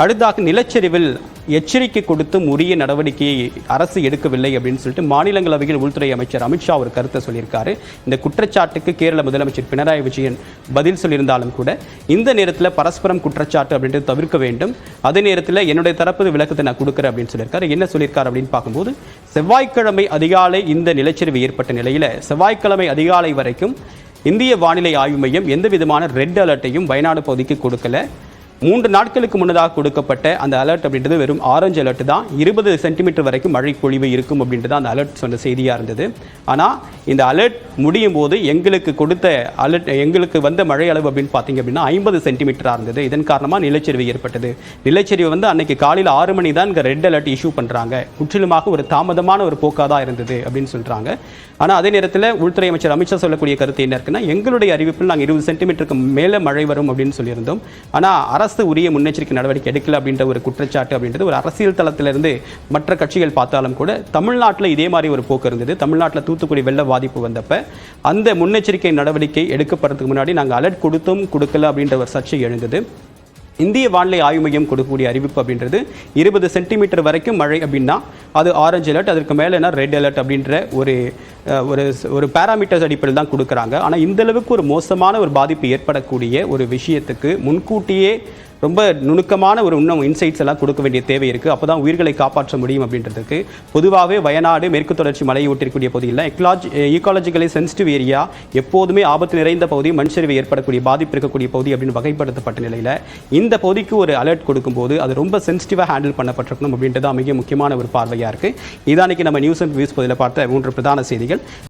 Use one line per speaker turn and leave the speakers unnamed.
அடுத்தாக நிலச்சரிவில் எச்சரிக்கை கொடுத்தும் உரிய நடவடிக்கையை அரசு எடுக்கவில்லை அப்படின்னு சொல்லிட்டு மாநிலங்களவையில் உள்துறை அமைச்சர் அமித்ஷா ஒரு கருத்தை சொல்லியிருக்காரு. இந்த குற்றச்சாட்டுக்கு கேரள முதலமைச்சர் பினராயி விஜயன் பதில் சொல்லியிருந்தாலும் கூட இந்த நேரத்தில் பரஸ்பரம் குற்றச்சாட்டு அப்படின்றது தவிர்க்க வேண்டும். அதே நேரத்தில் என்னுடைய தரப்பு விளக்கத்தை நான் கொடுக்குறேன் அப்படின்னு சொல்லியிருக்காரு. என்ன சொல்லியிருக்காரு அப்படின்னு பார்க்கும்போது, செவ்வாய்க்கிழமை அதிகாலை இந்த நிலச்சரிவு ஏற்பட்ட நிலையில் செவ்வாய்க்கிழமை அதிகாலை வரைக்கும் இந்திய வானிலை ஆய்வு மையம் எந்த விதமான ரெட் அலர்ட்டையும் வயநாடு பகுதிக்கு கொடுக்கல. 3 நாட்களுக்கு முன்னதாக கொடுக்கப்பட்ட அந்த அலர்ட் அப்படின்றது வெறும் ஆரஞ்சு அலர்ட் தான். 20 சென்டிமீட்டர் வரைக்கும் மழை பொழிவு இருக்கும் அப்படின்றது அந்த அலர்ட் சொன்ன செய்தியாக இருந்தது. ஆனால் இந்த அலர்ட் முடியும் போது எங்களுக்கு வந்த மழை அளவு அப்படின்னு பார்த்தீங்க அப்படின்னா 50 சென்டிமீட்டராக இருந்தது. இதன் காரணமாக நிலச்சரிவு ஏற்பட்டது. நிலச்சரிவு அன்னைக்கு காலையில் 6 மணி தான் இங்கே ரெட் அலர்ட் இஷ்யூ பண்ணுறாங்க. முற்றிலுமாக ஒரு தாமதமான ஒரு போக்காக தான் இருந்தது அப்படின்னு சொல்கிறாங்க. ஆனால் அதே நேரத்தில் உள்துறை அமைச்சர் அமித்ஷா சொல்லக்கூடிய கருத்து என்ன இருக்குன்னா, எங்களுடைய அறிவிப்பில் நாங்கள் 20 சென்டிமீட்டருக்கு மேலே மழை வரும் அப்படின்னு சொல்லியிருந்தோம். ஆனால் அரசு உரிய முன்னெச்சரிக்கை நடவடிக்கை எடுக்கல அப்படின்ற ஒரு குற்றச்சாட்டு அப்படின்றது ஒரு அரசியல் தளத்திலிருந்து மற்ற கட்சிகள் பார்த்தாலும் கூட தமிழ்நாட்டில் இதே மாதிரி ஒரு போக்கு இருந்தது. தமிழ்நாட்டில் தூத்துக்குடி வெள்ள பாதிப்பு வந்தப்ப அந்த முன்னெச்சரிக்கை நடவடிக்கை எடுக்கப்படுறதுக்கு முன்னாடி நாங்கள் அலர்ட் கொடுத்தும் கொடுக்கல அப்படின்ற ஒரு சர்ச்சை எழுந்தது. இந்திய வானிலை ஆய்வு மையம் கொடுக்கக்கூடிய அறிவிப்பு அப்படின்றது 20 சென்டிமீட்டர் வரைக்கும் மழை அப்படின்னா அது ஆரஞ்சு அலர்ட், அதற்கு மேலேனா ரெட் அலர்ட் அப்படின்ற ஒரு பேராமீட்டர்ஸ் அடிப்படையில் தான் கொடுக்குறாங்க. ஆனால் இந்த அளவுக்கு ஒரு மோசமான ஒரு பாதிப்பு ஏற்படக்கூடிய ஒரு விஷயத்துக்கு முன்கூட்டியே ரொம்ப நுணுக்கமான ஒரு இன்னும் இன்சைட்ஸ் எல்லாம் கொடுக்க வேண்டிய தேவை இருக்குது. அப்போ தான் உயிர்களை காப்பாற்ற முடியும் அப்படின்றதுக்கு. பொதுவாகவே வயநாடு மேற்கு தொடர்ச்சி மலையை ஒட்டிருக்கூடிய பகுதியில் ஈக்காலஜிக்கலி சென்சிட்டிவ் ஏரியா, எப்போதுமே ஆபத்து நிறைந்த பகுதி, மண்சரிவு ஏற்படக்கூடிய பாதிப்பு இருக்கக்கூடிய பகுதி அப்படின்னு வகைப்படுத்தப்பட்ட நிலையில் இந்த பகுதிக்கு ஒரு அலர்ட் கொடுக்கும்போது அது ரொம்ப சென்சிட்டிவாக ஹேண்டில் பண்ணப்பட்டிருக்கணும் அப்படின்றது மிக முக்கியமான ஒரு பார்வையாக இருக்குது. இதானிக்கு நம்ம நியூஸ் அண்ட் வியூஸ் பகுதியில் பார்த்த 3 பிரதான செய்திகள்.